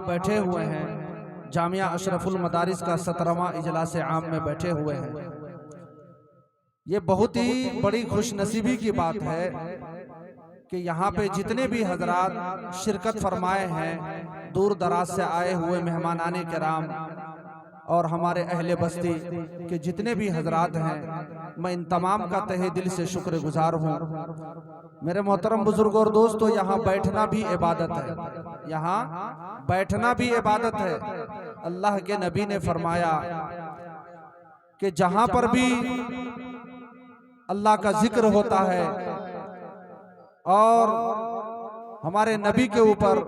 बैठे हुए हैं, जामिया अशरफुल मदारिस का 17वां इजलास आम में बैठे हुए हैं। ये बहुत ही बड़ी खुशनसीबी की बात है कि यहाँ पे जितने भी हजरात शिरकत फरमाए हैं, दूर दराज से आए हुए मेहमानाने किराम और हमारे अहले बस्ती के जितने भी हजरात हैं, मैं इन तमाम का तहे दिल से शुक्रगुजार हूँ। मेरे मोहतरम बुजुर्ग और दोस्तों, यहाँ बैठना भी इबादत है, यहाँ बैठना भी इबादत है। अल्लाह के नबी ने फरमाया कि जहाँ पर भी अल्लाह का जिक्र होता है और हमारे नबी के ऊपर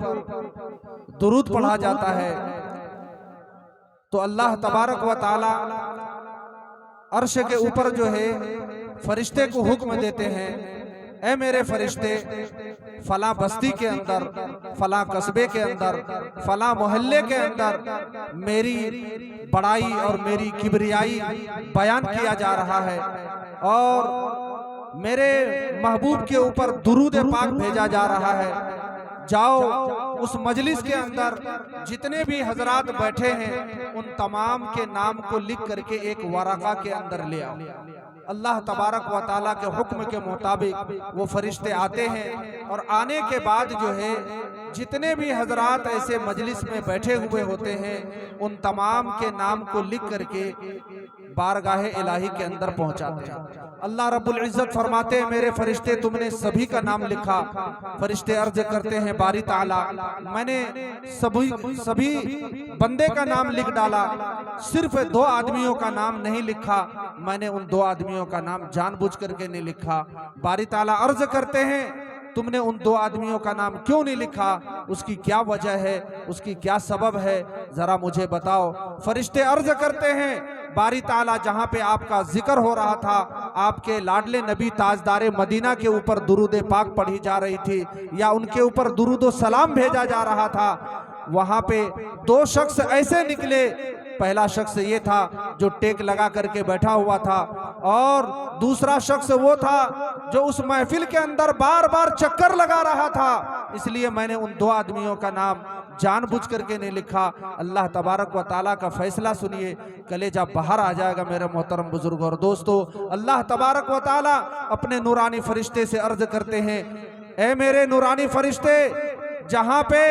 दुरूद पढ़ा जाता है, तो अल्लाह तबारक व ताला अर्श के ऊपर जो है फरिश्ते को हुक्म देते हैं, ऐ मेरे फरिश्ते, फला बस्ती के अंदर, फला कस्बे के अंदर, फला मोहल्ले के अंदर मेरी बड़ाई और मेरी किबरियाई बयान किया जा रहा है और मेरे महबूब के ऊपर दुरूद पाक भेजा जा रहा है। जाओ उस मजलिस के अंदर जितने भी हजरात बैठे हैं, उन तमाम के नाम को लिख करके एक वरक़ा के अंदर ले आओ। अल्लाह तबारक व ताला के हुक्म के मुताबिक वो फरिश्ते आते हैं और आने के बाद जो है जितने भी हजरात ऐसे मजलिस में बैठे हुए होते हैं, उन तमाम के नाम को लिख करके बारगाह इलाही के अंदर पहुंचाते हैं। अल्लाह रब्बुल इज्जत फरमाते हैं, मेरे फरिश्ते तुमने सभी का नाम लिखा। फरिश्ते अर्ज करते हैं, बारी ताला मैंने सभी बंदे का नाम लिख डाला, सिर्फ 2 आदमियों का नाम नहीं लिखा। मैंने उन 2 आदमियों का नाम जानबूझ करके नहीं लिखा। बारी ताला अर्ज करते हैं, तुमने उन 2 आदमियों का नाम क्यों नहीं लिखा? उसकी क्या वजह है, उसकी क्या सबब है, जरा मुझे बताओ। फरिश्ते अर्ज करते हैं, बारी ताला जहां पे आपका जिक्र हो रहा था, आपके लाडले नबी ताजदारे मदीना के ऊपर दुरूद पाक पढ़ी जा रही थी या उनके ऊपर दुरूद सलाम भेजा जा रहा था, वहां पे 2 शख्स ऐसे निकले। पहला शख्स ये था जो टेक लगा करके बैठा हुआ था और दूसरा शख्स वो था जो उस महफिल के अंदर बार बार चक्कर लगा रहा था। इसलिए मैंने उन 2 आदमियों का नाम जानबूझ करके नहीं लिखा। अल्लाह तबारक व ताला का फैसला सुनिए, कलेजा बाहर आ जाएगा। मेरे मोहतरम बुजुर्ग और दोस्तों, अल्लाह तबारक व ताला अपने नूरानी फरिश्ते से अर्ज करते हैं, ऐ मेरे नूरानी फरिश्ते, जहां पे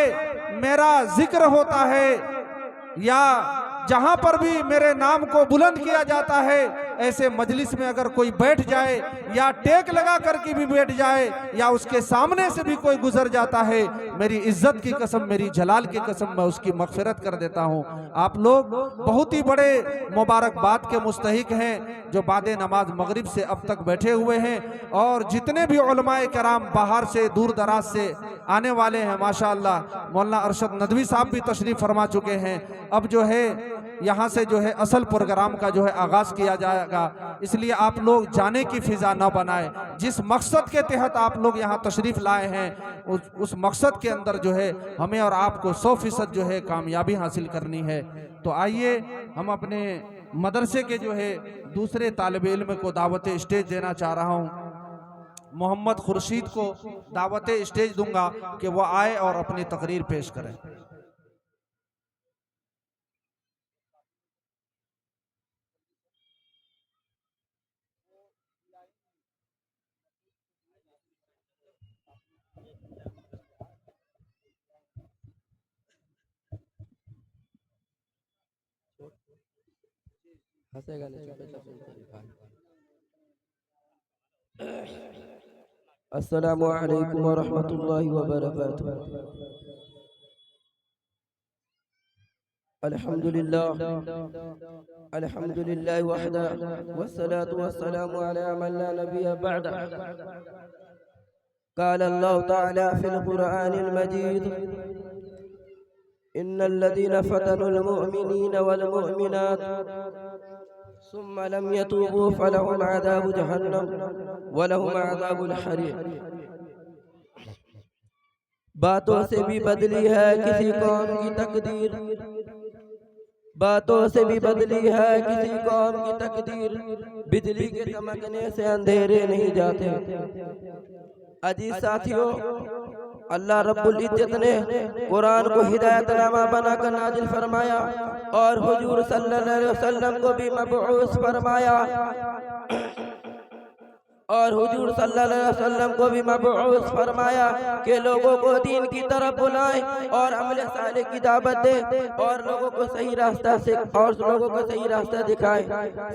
मेरा जिक्र होता है या जहां पर भी मेरे नाम को बुलंद किया जाता है, ऐसे मजलिस में अगर कोई बैठ जाए या टेक लगा करके भी बैठ जाए या उसके सामने से भी कोई गुजर जाता है, मेरी इज्जत की कसम, मेरी जलाल की कसम, मैं उसकी मगफिरत कर देता हूं। आप लोग बहुत ही बड़े मुबारकबाद के मुस्तहिक हैं जो बाद नमाज मगरिब से अब तक बैठे हुए हैं और जितने भी उलमाए कराम बाहर से दूर दराज से आने वाले हैं, माशाअल्लाह मौलाना अरशद नदवी साहब भी तशरीफ फरमा चुके हैं। अब जो है यहाँ से जो है असल प्रोग्राम का जो है आगाज किया जाएगा, इसलिए आप लोग जाने की फिजा न बनाए। जिस मकसद के तहत आप लोग यहाँ तशरीफ लाए हैं, उस मकसद के अंदर जो है हमें और आपको 100% जो है कामयाबी हासिल करनी है। तो आइए हम अपने मदरसे के जो है दूसरे तालिब इल्म को दावत स्टेज देना चाह रहा हूँ। मोहम्मद खुर्शीद को दावत स्टेज दूंगा कि वो आए और अपनी तकरीर पेश करें। अस्सलामु अलैकुम व रहमतुल्लाहि व बरकातुहू। अल्हम्दुलिल्लाह वहदा वस्सलातु वस्सलामु अला मन ला नबिय्य बअदा। क़ाल अल्लाहु तआला फ़िल क़ुरआनिल मजीद, इन्नल लज़ीना फ़तनुल मुअमिनीना वल मुअमिनात सुम्मा लम यतूबू फलहुम अज़ाबु जहन्नम वलहुम अज़ाबुल हरीक़। बातों से भी बदली है किसी कौम की तकदीर, बातों से भी बदली है किसी कौम की तकदीर, बिजली के चमकने से अंधेरे नहीं जाते। अजीज साथियों, अल्लाह रब्बुल इज्जत ने कुरान को हिदायतनामा बनाकर नाजिल फरमाया और हुजूर सल्लल्लाहु अलैहि वसल्लम को भी मबऊस फरमाया और हुजूर सल्लल्लाहु अलैहि वसल्लम को भी मबऊस फरमाया कि लोगों को दीन की तरफ बुलाएं और अमल साले की दावत दें और लोगों को सही रास्ता से और लोगों को सही रास्ता दिखाएं।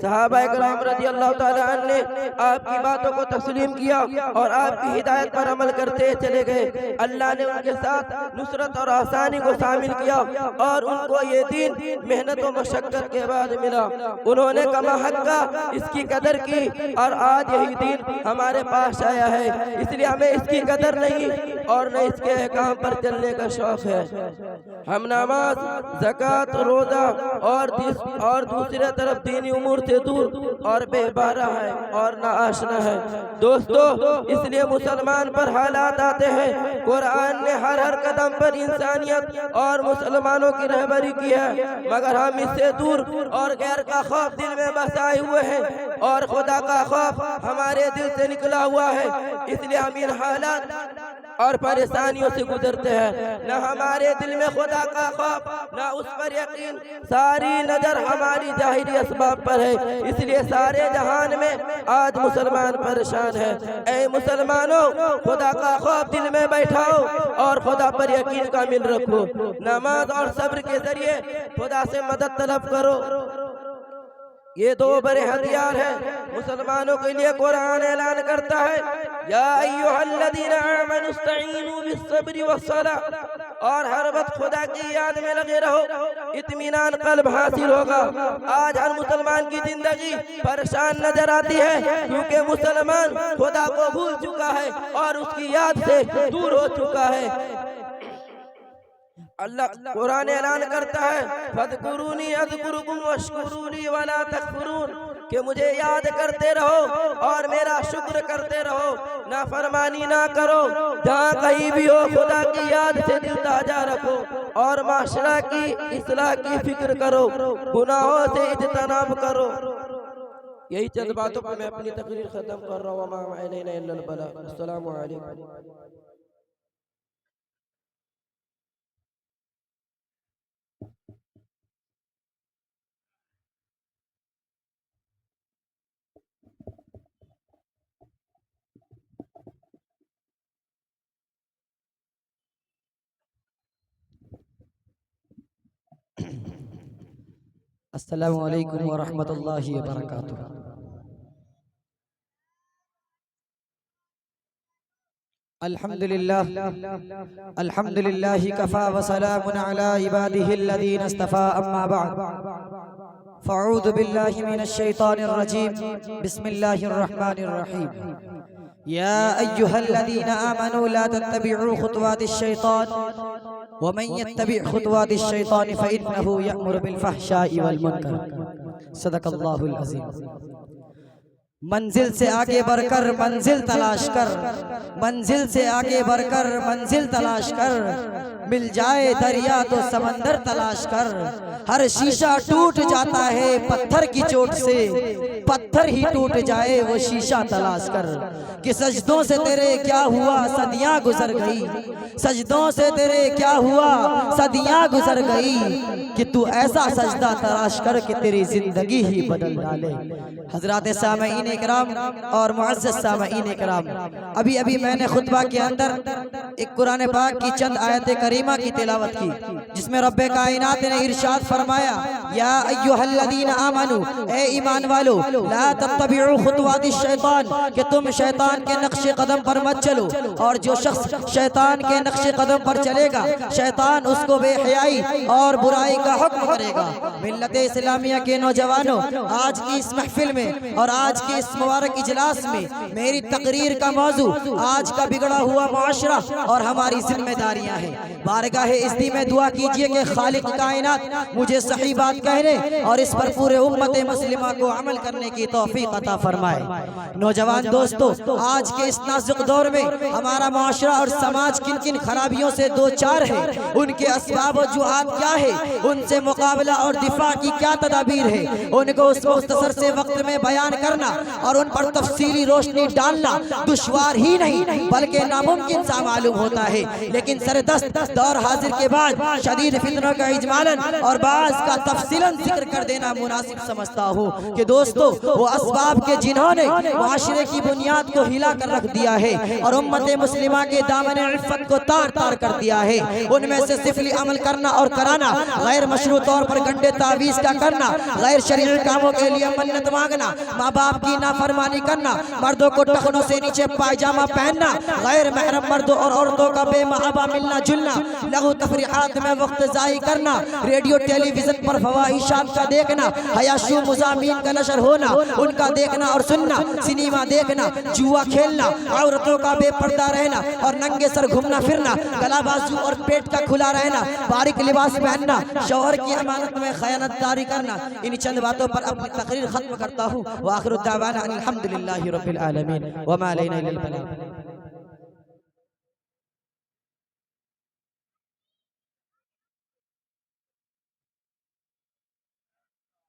सहाबा किराम रज़ी अल्लाह ताला अन्हु ने आपकी बातों को तस्लीम किया और आपकी हिदायत पर अमल करते चले गए। अल्लाह ने उनके साथ नुसरत और आसानी को शामिल किया और उनको ये दीन मेहनत और मशक्कत के बाद मिला। उन्होंने कमा हक्का इसकी कदर की और आज यही दीन हमारे पास आया है, इसलिए हमें इसकी कदर नहीं और न इसके अहकाम पर चलने का शौक है। हम नमाज, ज़कात, रोज़ा और दूसरे तरफ दीनी उमूर से दूर और बेबारा है और ना आशना है। दोस्तों, इसलिए मुसलमान पर हालात आते हैं। कुरान ने हर कदम पर इंसानियत और मुसलमानों की रहबरी की है, मगर हम इससे दूर और गैर का खौफ दिल में बसाए हुए हैं और खुदा का खौफ हमारे दिल से निकला हुआ है। इसलिए हम इन हालात और परेशानियों से गुजरते हैं। न हमारे दिल में खुदा का खौफ, न उस पर यकीन। सारी नजर हमारी जाहिरी असबाब पर है, इसलिए सारे जहान में आज मुसलमान परेशान है। ऐ मुसलमानों, खुदा का खौफ दिल में बैठाओ और खुदा पर यकीन कामिल रखो। नमाज और सब्र के जरिए खुदा से मदद तलब करो। ये दो बड़े हथियार हैं मुसलमानों के लिए। कुरान ऐलान करता है, या अय्युहल्लज़ीना आमनू इस्तईनू बिस्सब्रि वस्सलाह, और हर वक्त खुदा की याद में लगे रहो, इत्मीनान कल्ब हासिल होगा। आज हर मुसलमान की जिंदगी परेशान नजर आती है क्योंकि मुसलमान खुदा को भूल चुका है और उसकी याद से दूर हो चुका है। अल्लाह कुरान ऐलान करता है, फज़कुरूनी अज़कुरुकुम वश्कुरूनी वला तकफुरून, कि मुझे याद करते रहो और मेरा शुक्र करते रहो, नाफरमानी ना करो। जहाँ कहीं भी हो खुदा की याद से दिल ताजा रखो और माशरा की इस्लाह की फिक्र करो, गुनाहों से इज्तनाब करो। यही चंद बातों पर मैं अपनी तकरीर खत्म कर रहा हूँ। वमा अलैना इल्लल बलाग। अस्सलामु अलैकुम। अस्सलामु अलैकुम व रहमतुल्लाहि व बरकातुहू। अल्हम्दुलिल्लाह अल्हम्दुलिल्लाहि कफ़ा व सलामुन अला इबादिहिल्लज़ीना इस्तफ़ा, अम्मा बअद। फ़अऊज़ु बिल्लाहि मिनश शैतानिर रजीम। बिस्मिल्लाहिर रहमानिर रहीम। या अय्युहल्लज़ीना आमनू ला तत्तबि'ू खुतवातिश शैतान वमन यत्तबि' खुतवातिश शैतान फ़इन्नहु यअमुरु बिल फ़हशाइ वल मुनकर। सदक़ल्लाहुल अज़ीम। मंजिल से आगे बढ़कर मंजिल तलाश कर, मंजिल से आगे बढ़कर मंजिल तलाश कर, मिल जाए दरिया तो समंदर तलाश कर। हर शीशा टूट जाता है पत्थर की चोट से, पत्थर ही टूट जाए वो शीशा तलाश कर। कि सजदों से तेरे क्या हुआ सदियां गुजर गई, सजदों से तेरे क्या हुआ सदियां गुजर गई, कि तू ऐसा सजदा तलाश कर कि तेरी जिंदगी ही बदल डाले। हजरात सामईन इकराम और मुअज़्ज़ज़ सामईन इकराम, अभी अभी मैंने खुतबा के अंदर एक कुरान पाक की चंद आयत करीमा की तिलावत की, जिसमें रब्बे कायनात ने इरशाद फरमाया, या अय्युहल्लज़ीना आमनू, ए ईमान वालो, ला तत्तबि'ू खुतवातिश शैतान, कि तुम शैतान के नक्शे कदम पर मत चलो। और जो शख्स शैतान के नक्शे कदम पर चलेगा, शैतान उसको बेहयाई और बुराई का हुक्म करेगा। मिल्लत इस्लामिया के नौजवानों, आज की इस महफिल में और आज के इस मुबारक इजलास में मेरी तकरीर का मौजू आज का बिगड़ा हुआ मुआशरा और हमारी जिम्मेदारियां हैं। बारगाह इज़्ज़ी में दुआ कीजिए कि खालिक कायनात मुझे सही बात कहने और इस पर पूरे उम्मत मुस्लिमा को अमल करने की तौफीक अता फरमाए। नौजवान दोस्तों, आज के इस नाजुक दौर में हमारा माशरा और समाज किन किन खराबियों से दो चार है, उनके असबाब और जुहात क्या है, उनसे मुकाबला और दिफा की क्या तदाबीर है, उनको उस मुख्तसर से वक्त में बयान करना और उन पर तफसीली रोशनी डालना दुश्वार ही नहीं बल्कि नामुमकिन सा मालूम होता है। लेकिन सरदस्त दौर हाजिर के बाद शदीद फितनों का इजमालन और बाज़ का तफसीलन जिक्र कर देना मुनासिब समझता हूँ कि दोस्तों, वो असबाब के जिन्होंने माशरे की बुनियाद को हिला कर रख दिया है और उम्मत मुस्लिमा के दामन इफ़्फ़त को तार तार कर दिया है, उनमें से सिफली अमल करना और कराना, गैर मशरू तौर पर गंडे तावीज़ का करना, गैर शरीय कामों के लिए मन्नत मांगना, माँ बाप की नाफरमानी करना, मर्दों को टखनों से नीचे पायजामा पहनना, गैर महरम मर्दों और औरतों का बेमहाबा मिलना जुलना, लघु तफरीहात में वक्त ज़ाई करना, रेडियो टेलीविजन पर फवाहिशात का देखना, हयाशू मुज़ामीन का नशर होना, उनका देखना और सुनना, सिनेमा देखना, जुआ खेलना, औरतों का बेपर्दा रहना और नंगे सर घूमना फिरना, गला बाजू और पेट का खुला रहना, बारीक लिबास पहनना, शौहर की अमानत में खयानतदारी करना। इन चंद बातों पर अपनी तकरीर खत्म करता हूँ। व आखिरु दावाना अनिल हम्दुलिल्लाहि रब्बिल आलमीन व मा अलैना इल्लल बलाग।